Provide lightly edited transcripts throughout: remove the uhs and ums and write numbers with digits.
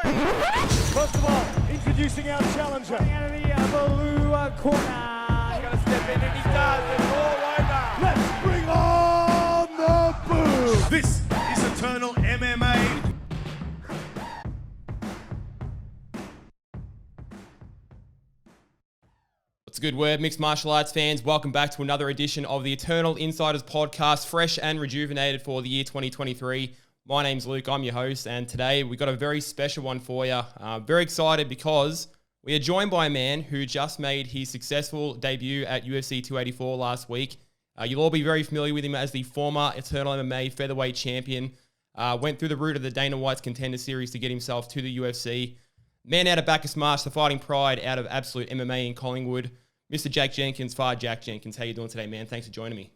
First of all, introducing our challenger. Out of the blue corner. He's going to step in and he does. It's all over. Let's bring on the boom. This is Eternal MMA. What's a good word, mixed martial arts fans? Welcome back to another edition of the Eternal Insiders Podcast, fresh and rejuvenated for the year 2023. My name's Luke, I'm your host, and today we've got a very special one for you. Very excited because we are joined by a man who just made his successful debut at UFC 284 last week. You'll all be very familiar with him as the former Eternal MMA Featherweight champion. Went through the route of the Dana White's Contender Series to get himself to the UFC. Man out of Bacchus Marsh, the fighting pride out of Absolute MMA in Collingwood. Mr. Jenkins, Jack Jenkins. How you doing today, man? Thanks for joining me.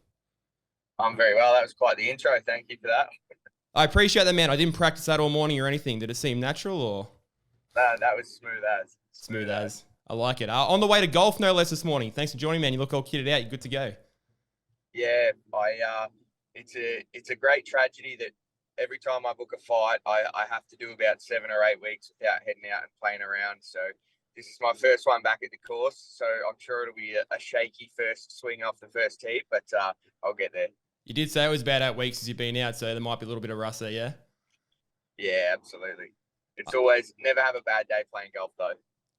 I'm very well. That was quite the intro. Thank you for that. I appreciate that, man. I didn't practice that all morning or anything. Did it seem natural or? That was smooth as. Smooth as. I like it. On the way to golf, no less, this morning. Thanks for joining me, man. You look all kitted out. You're good to go. Yeah, it's a great tragedy that every time I book a fight, I have to do about 7 or 8 weeks without heading out and playing around. So this is my first one back at the course. So I'm sure it'll be a shaky first swing off the first tee, but I'll get there. You did say it was about 8 weeks since you've been out, so there might be a little bit of rust there, yeah? Yeah, absolutely. It's always never have a bad day playing golf, though.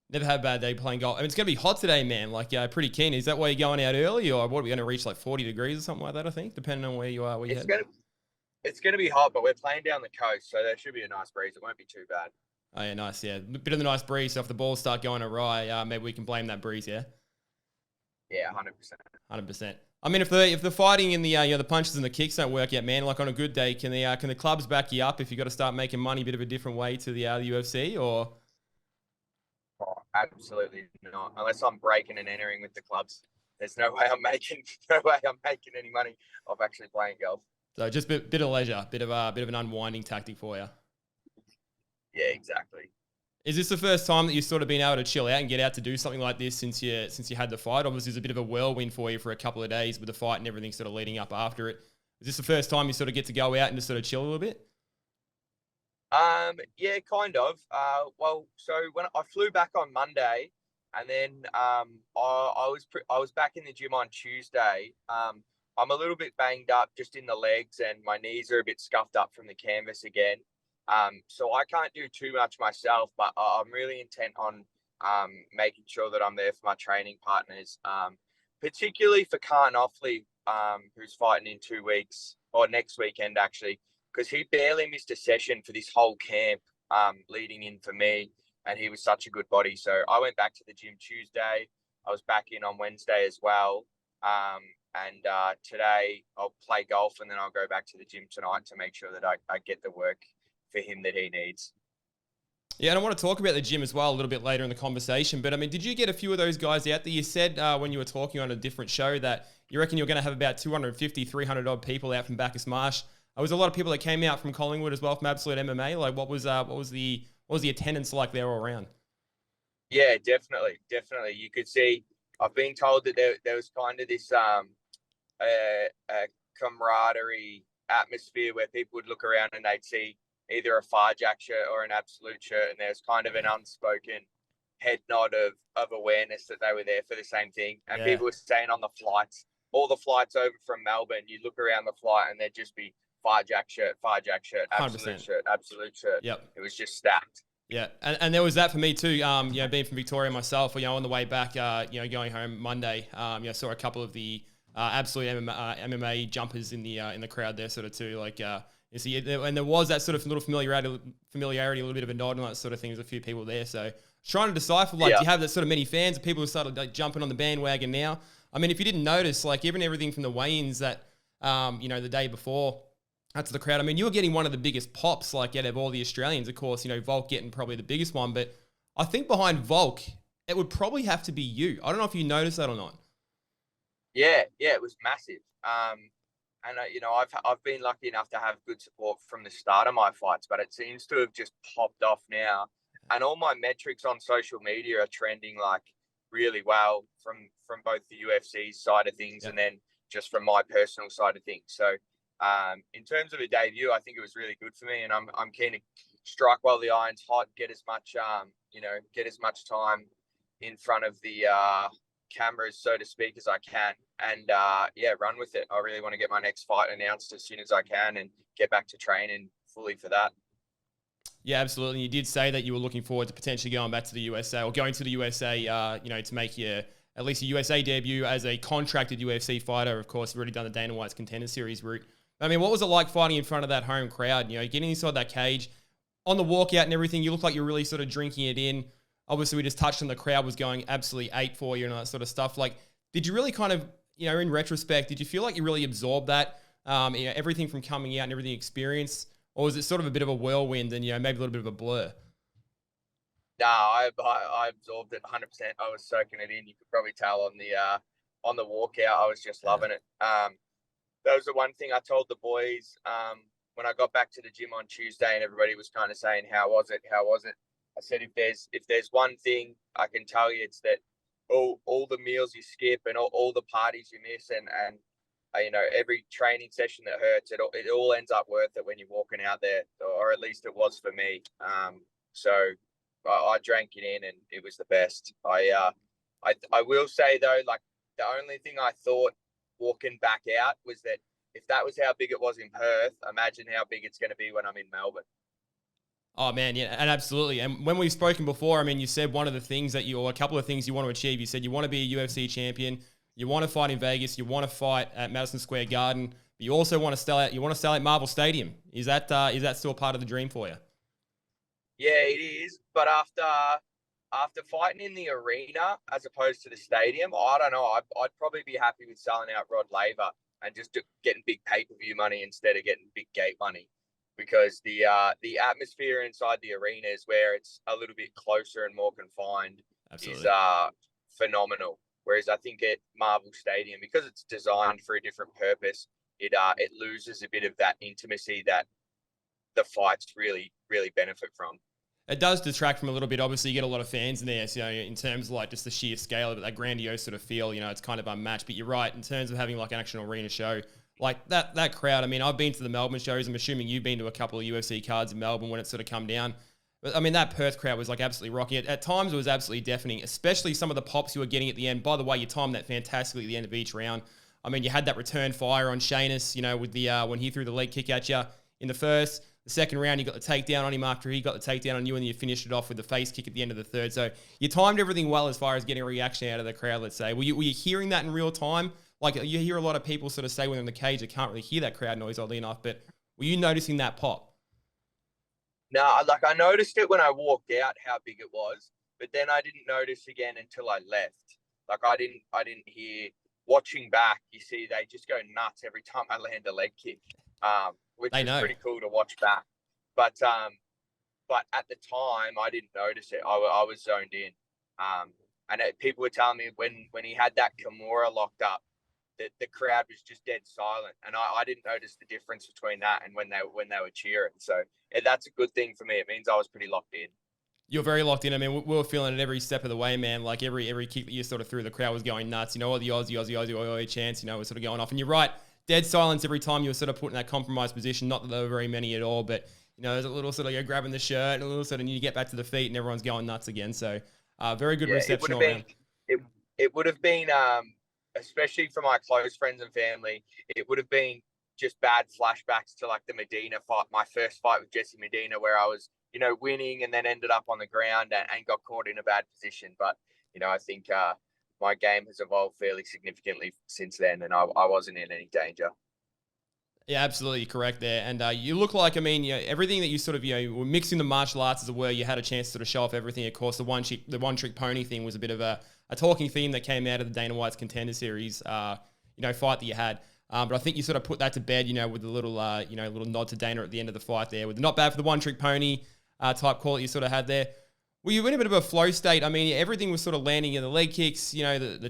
Never had a bad day playing golf. I mean, it's going to be hot today, man. Like, pretty keen. Is that why you're going out early, or what are we going to reach, like 40 degrees or something like that, I think, depending on where you are, It's going to be hot, but we're playing down the coast, so there should be a nice breeze. It won't be too bad. Oh, yeah, nice, yeah. Bit of the nice breeze, so if the balls start going awry, maybe we can blame that breeze, yeah? Yeah, 100%. 100%. I mean, if the fighting and the punches and the kicks don't work out, man, like on a good day, can the clubs back you up if you got to start making money a bit of a different way to the UFC, or? Oh, absolutely not. Unless I'm breaking and entering with the clubs, there's no way I'm making any money off actually playing golf. So just bit of leisure, bit of an unwinding tactic for you. Yeah, exactly. Is this the first time that you've sort of been able to chill out and get out to do something like this since you had the fight? Obviously, it's a bit of a whirlwind for you for a couple of days with the fight and everything sort of leading up after it. Is this the first time you sort of get to go out and just sort of chill a little bit? Yeah, kind of. So when I flew back on Monday, and then I was back in the gym on Tuesday. I'm a little bit banged up just in the legs, and my knees are a bit scuffed up from the canvas again. So I can't do too much myself, but I'm really intent on making sure that I'm there for my training partners, particularly for Khan Offley, who's fighting in 2 weeks, or next weekend actually, because he barely missed a session for this whole camp leading in for me, and he was such a good body. So I went back to the gym Tuesday. I was back in on Wednesday as well. And today I'll play golf, and then I'll go back to the gym tonight to make sure that I get the work for him that he needs. Yeah, and I want to talk about the gym as well a little bit later in the conversation. But I mean, did you get a few of those guys out there? You said when you were talking on a different show that you reckon you're going to have about 250, 300 odd people out from Bacchus Marsh. There was a lot of people that came out from Collingwood as well from Absolute MMA. Like, what was the attendance like there all around? Yeah, definitely. You could see. I've been told that there was kind of this a camaraderie atmosphere where people would look around and they'd see either a Jack shirt or an Absolute shirt, and there's kind of an unspoken head nod of awareness that they were there for the same thing. And people were saying on the flights, all the flights over from Melbourne, you'd look around the flight and there'd just be Jack shirt, Absolute 100%. shirt, Absolute shirt. Yep. It was just stacked. Yeah, and there was that for me too. Being from Victoria myself, on the way back, going home Monday, saw a couple of the Absolute MMA jumpers in the crowd there, sort of too. Like, you see, and there was that sort of little familiarity, a little bit of a nod and that sort of thing. There's a few people there, so trying to decipher, like, do you have that sort of many fans of people who started like jumping on the bandwagon now? I mean, if you didn't notice, like, even everything from the weigh-ins that, the day before. That's the crowd. I mean, you were getting one of the biggest pops, like, out of all the Australians. Of course, Volk getting probably the biggest one. But I think behind Volk, it would probably have to be you. I don't know if you noticed that or not. Yeah, it was massive. And I've been lucky enough to have good support from the start of my fights, but it seems to have just popped off now. And all my metrics on social media are trending like really well from both the UFC side of things and then just from my personal side of things. So in terms of a debut, I think it was really good for me, and I'm keen to strike while the iron's hot, get as much time in front of the cameras, so to speak, as I can, and run with it. I really want to get my next fight announced as soon as I can and get back to training fully for that. Yeah, absolutely. You did say that you were looking forward to potentially going back to the USA or going to the USA, to make at least a USA debut as a contracted UFC fighter. Of course, you've already done the Dana White's Contender Series route. I mean, what was it like fighting in front of that home crowd? Getting inside that cage, on the walkout and everything, you look like you're really sort of drinking it in. Obviously, we just touched on the crowd was going absolutely ape for you and all that sort of stuff. Like, did you really kind of, in retrospect, did you feel like you really absorbed that, everything from coming out and everything experienced? Or was it sort of a bit of a whirlwind and, maybe a little bit of a blur? No, I absorbed it 100%. I was soaking it in. You could probably tell on the walkout. I was just loving it. That was the one thing I told the boys when I got back to the gym on Tuesday, and everybody was kind of saying, "How was it? How was it?" I said, if there's one thing I can tell you, it's that all the meals you skip and all the parties you miss, and every training session that hurts, it all ends up worth it when you're walking out there, or at least it was for me. So I drank it in, and it was the best. I will say though, like, the only thing I thought walking back out was that if that was how big it was in Perth, imagine how big it's going to be when I'm in Melbourne. Oh man, yeah, and absolutely. And when we've spoken before, I mean, you said one of the things or a couple of things you want to achieve. You said you want to be a UFC champion, you want to fight in Vegas, you want to fight at Madison Square Garden, but you also want to sell out Marvel Stadium. Is that still part of the dream for you? Yeah, it is. But after fighting in the arena as opposed to the stadium, I don't know. I'd probably be happy with selling out Rod Laver and just getting big pay-per-view money instead of getting big gate money, because the atmosphere inside the arena is where it's a little bit closer and more confined. Absolutely. Is phenomenal. Whereas I think at Marvel Stadium, because it's designed for a different purpose, it loses a bit of that intimacy that the fights really, really benefit from. It does detract from a little bit. Obviously, you get a lot of fans in there, so in terms of like just the sheer scale of it, that grandiose sort of feel, it's kind of unmatched. But you're right, in terms of having like an actual arena show, like that crowd. I mean, I've been to the Melbourne shows. I'm assuming you've been to a couple of UFC cards in Melbourne when it's sort of come down. But I mean, that Perth crowd was like absolutely rocking. At times, it was absolutely deafening, especially some of the pops you were getting at the end. By the way, you timed that fantastically at the end of each round. I mean, you had that return fire on Sheamus, with the when he threw the leg kick at you in the first. The second round, you got the takedown on him after he got the takedown on you, and you finished it off with the face kick at the end of the third. So you timed everything well as far as getting a reaction out of the crowd, let's say. Were you hearing that in real time? Like, you hear a lot of people sort of say when they're in the cage, they can't really hear that crowd noise, oddly enough, but were you noticing that pop? No, like, I noticed it when I walked out, how big it was, but then I didn't notice again until I left. Like, I didn't hear. Watching back, you see they just go nuts every time I land a leg kick. Which is pretty cool to watch back. But at the time, I didn't notice it. I was zoned in. And people were telling me when he had that Kimura locked up, that the crowd was just dead silent. And I didn't notice the difference between that and when they were cheering. So that's a good thing for me. It means I was pretty locked in. You're very locked in. I mean, we were feeling it every step of the way, man. Like every kick that you sort of threw, the crowd was going nuts. All the Aussie chants, was sort of going off. And you're right. Dead silence every time you were sort of put in that compromised position. Not that there were very many at all, but there's a little sort of grabbing the shirt, and a little sort of you get back to the feet, and everyone's going nuts again. So, very good reception all around. It would have been, especially for my close friends and family, it would have been just bad flashbacks to like the Medina fight, my first fight with Jesse Medina, where I was, winning and then ended up on the ground and got caught in a bad position. But I think my game has evolved fairly significantly since then, and I wasn't in any danger. Yeah, absolutely correct there. And you look like, everything that you sort of, were mixing the martial arts, as it were, you had a chance to sort of show off everything. Of course, the one trick pony thing was a bit of a talking theme that came out of the Dana White's Contender Series, fight that you had. But I think you sort of put that to bed, with a little, little nod to Dana at the end of the fight there, with not bad for the one trick pony type call that you sort of had there. Were you in a bit of a flow state? I mean, everything was sort of landing in the leg kicks, the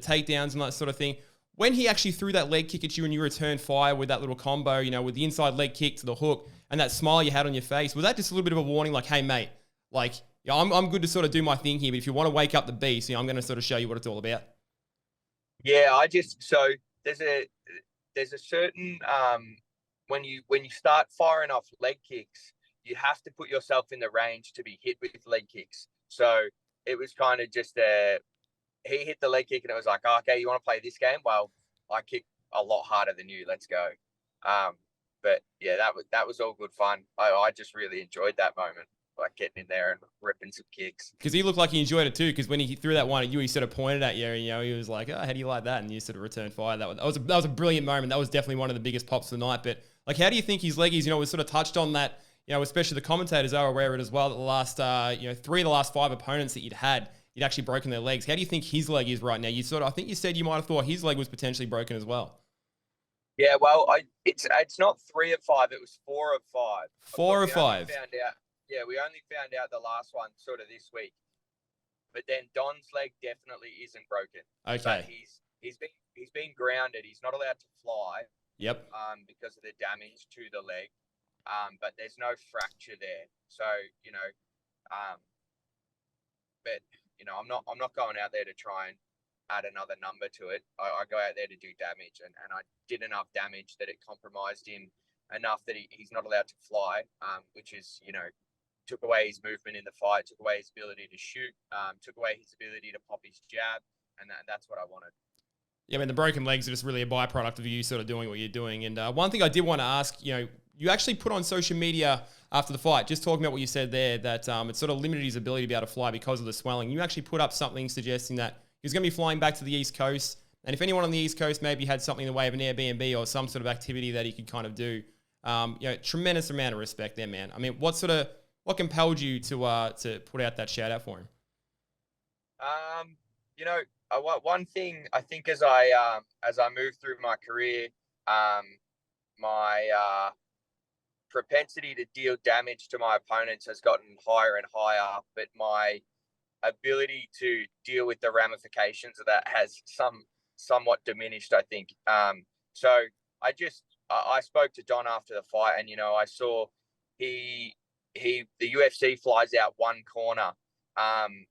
takedowns and that sort of thing. When he actually threw that leg kick at you and you returned fire with that little combo, with the inside leg kick to the hook and that smile you had on your face, was that just a little bit of a warning like, hey, mate, like, I'm good to sort of do my thing here, but if you want to wake up the beast, I'm going to sort of show you what it's all about? Yeah, so there's a certain, when you start firing off leg kicks, you have to put yourself in the range to be hit with leg kicks. So it was kind of just he hit the leg kick and it was like, oh, okay, you want to play this game? Well, I kick a lot harder than you. Let's go. But yeah, that was all good fun. I just really enjoyed that moment, like getting in there and ripping some kicks. Because he looked like he enjoyed it too. Because when he threw that one at you, he sort of pointed at you. And, he was like, "Oh, how do you like that?" And you sort of returned fire. That was a brilliant moment. That was definitely one of the biggest pops of the night. But like, how do you think his leg is? We sort of touched on that. Especially the commentators are aware of it as well. That the last, 3 of the last 5 opponents that you'd actually broken their legs. How do you think his leg is right now? I think you said you might have thought his leg was potentially broken as well. Yeah, well, it's not 3 of 5. It was 4 of 5. 4 of 5. We only found out the last one sort of this week. But then Don's leg definitely isn't broken. Okay. So he's been grounded. He's not allowed to fly. Yep. Because of the damage to the leg. But there's no fracture there. So, but I'm not going out there to try and add another number to it. I go out there to do damage, and I did enough damage that it compromised him enough that he's not allowed to fly, which is, took away his movement in the fight, took away his ability to shoot, took away his ability to pop his jab, and that's what I wanted. Yeah, I mean, the broken legs are just really a byproduct of you sort of doing what you're doing. And one thing I did want to ask, you actually put on social media after the fight, just talking about what you said there, that it sort of limited his ability to be able to fly because of the swelling. You actually put up something suggesting that he was going to be flying back to the East Coast. And if anyone on the East Coast maybe had something in the way of an Airbnb or some sort of activity that he could kind of do, tremendous amount of respect there, man. I mean, what compelled you to put out that shout out for him? One thing I think as I move through my career, my propensity to deal damage to my opponents has gotten higher and higher, but my ability to deal with the ramifications of that has somewhat diminished, I think. So I spoke to Don after the fight, and I saw the UFC flies out one corner.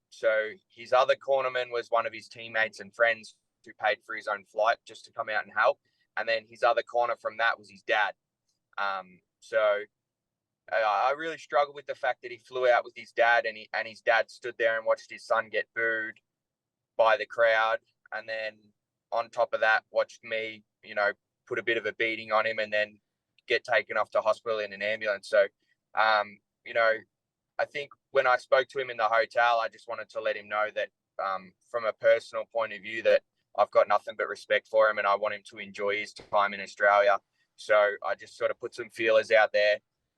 So his other cornerman was one of his teammates and friends who paid for his own flight just to come out and help. And then his other corner from that was his dad. So I really struggled with the fact that he flew out with his dad, and his dad stood there and watched his son get booed by the crowd. And then on top of that, watched me, put a bit of a beating on him and then get taken off to hospital in an ambulance. So, I think when I spoke to him in the hotel, I just wanted to let him know that from a personal point of view that I've got nothing but respect for him and I want him to enjoy his time in Australia. So I just sort of put some feelers out there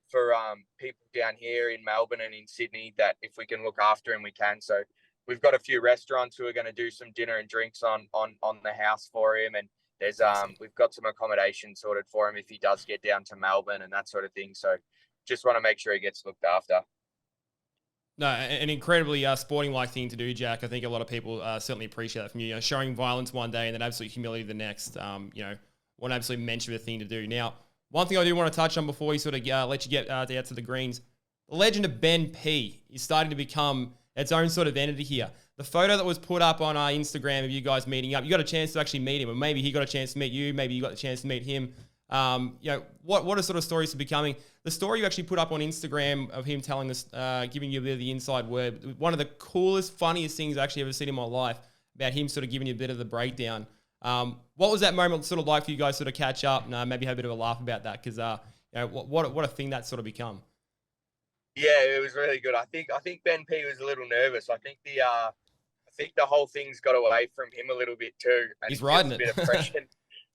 for people down here in Melbourne and in Sydney that if we can look after him, we can. So we've got a few restaurants who are going to do some dinner and drinks on the house for him. And there's we've got some accommodation sorted for him if he does get down to Melbourne and that sort of thing. So just want to make sure he gets looked after. No, an incredibly sporting-like thing to do, Jack. I think a lot of people certainly appreciate that from you. Showing violence one day and then absolute humility the next. One absolute mention of a thing to do. Now, one thing I do want to touch on before we sort of let you get out to the greens, the legend of Ben P is starting to become its own sort of entity here. The photo that was put up on our Instagram of you guys meeting up, you got a chance to actually meet him, or maybe he got a chance to meet you, maybe you got the chance to meet him. What are sort of stories are becoming? The story you actually put up on Instagram of him telling us, giving you a bit of the inside word, one of the coolest, funniest things I actually ever seen in my life, about him sort of giving you a bit of the breakdown. What was that moment sort of like for you guys sort of catch up and maybe have a bit of a laugh about that? Because what a thing that's sort of become. Yeah, it was really good. I think Ben P was a little nervous. I think the whole thing's got away from him a little bit too. And he's riding it.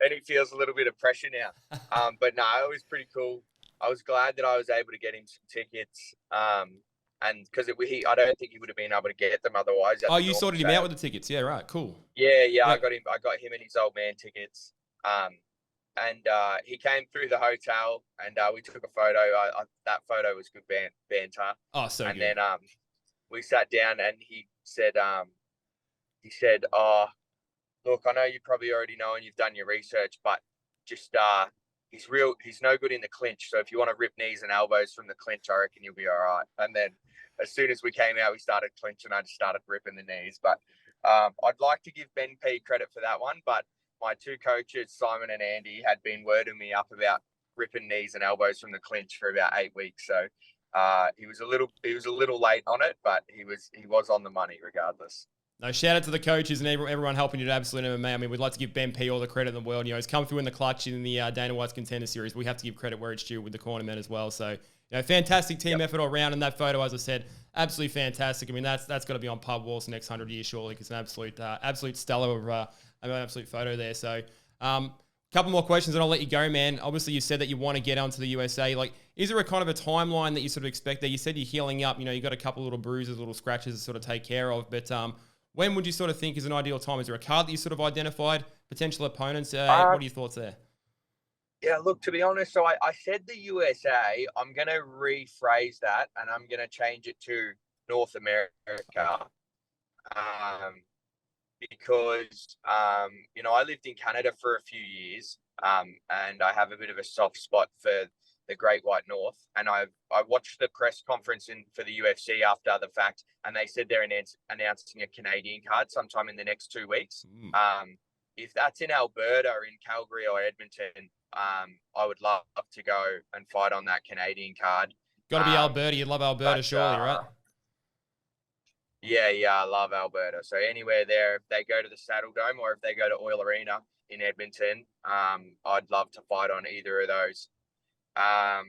And he feels a little bit of pressure now. But no, it was pretty cool. I was glad that I was able to get him some tickets. And because I don't think he would have been able to get them otherwise. Oh, you sorted him out with the tickets. Yeah, right. Cool. Yeah. I got him and his old man tickets. And he came through the hotel and we took a photo. That photo was good banter. Oh, so and good. then we sat down and he said, "Oh, look, I know you probably already know and you've done your research, but just he's no good in the clinch. So if you want to rip knees and elbows from the clinch, I reckon you'll be all right." And then as soon as we came out, we started clinching. I just started ripping the knees. But I'd like to give Ben P credit for that one, but my two coaches, Simon and Andy, had been wording me up about ripping knees and elbows from the clinch for about 8 weeks. So he was a little late on it, but he was on the money regardless. No, shout out to the coaches and everyone helping you at Absolute MMA. I mean, we'd like to give Ben P all the credit in the world. You know, he's come through in the clutch in the Dana White's Contender Series. We have to give credit where it's due with the cornermen as well. So, you know, fantastic team effort all around. And that photo, as I said, absolutely fantastic. I mean, that's got to be on pub walls the next 100 years, surely, because it's an absolute stellar of an absolute photo there. So, couple more questions and I'll let you go, man. Obviously, you said that you want to get onto the USA. Like, is there a kind of a timeline that you sort of expect there? You said you're healing up. You know, you got a couple little bruises, little scratches to sort of take care of. But when would you sort of think is an ideal time? Is there a card that you sort of identified? Potential opponents? What are your thoughts there? Yeah, look, to be honest, so I said the USA. I'm going to rephrase that and I'm going to change it to North America. Because, you know, I lived in Canada for a few years and I have a bit of a soft spot for the Great White North. And I watched the press conference for the UFC after the fact, and they said they're announcing a Canadian card sometime in the next 2 weeks. If that's in Alberta or in Calgary or Edmonton, I would love to go and fight on that Canadian card. Got to be Alberta. You love Alberta, surely, right? Yeah, I love Alberta. So anywhere there, if they go to the Saddle Dome or if they go to Oil Arena in Edmonton, I'd love to fight on either of those. Yeah,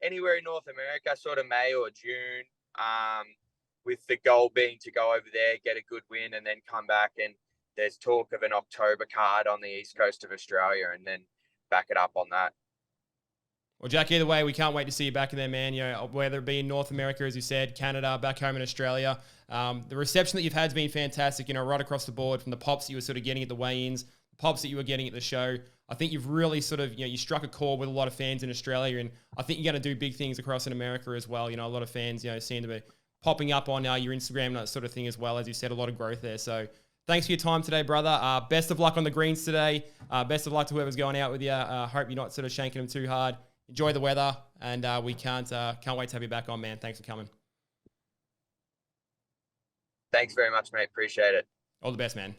anywhere in North America, sort of May or June, with the goal being to go over there, get a good win, and then come back. And there's talk of an October card on the east coast of Australia, and then back it up on that. Well, Jack, either way, we can't wait to see you back in there, man. You know, whether it be in North America, as you said, Canada, back home in Australia. The reception that you've had has been fantastic, you know, right across the board, from the pops that you were sort of getting at the weigh-ins, the pops that you were getting at the show. I think you've really sort of, you know, you struck a chord with a lot of fans in Australia, and I think you're going to do big things across in America as well. You know, a lot of fans, you know, seem to be popping up on your Instagram and that sort of thing as well. As you said, a lot of growth there. So thanks for your time today, brother. Best of luck on the greens today. Best of luck to whoever's going out with you. Hope you're not sort of shanking them too hard. Enjoy the weather, and we can't wait to have you back on, man. Thanks for coming. Thanks very much, mate. Appreciate it. All the best, man.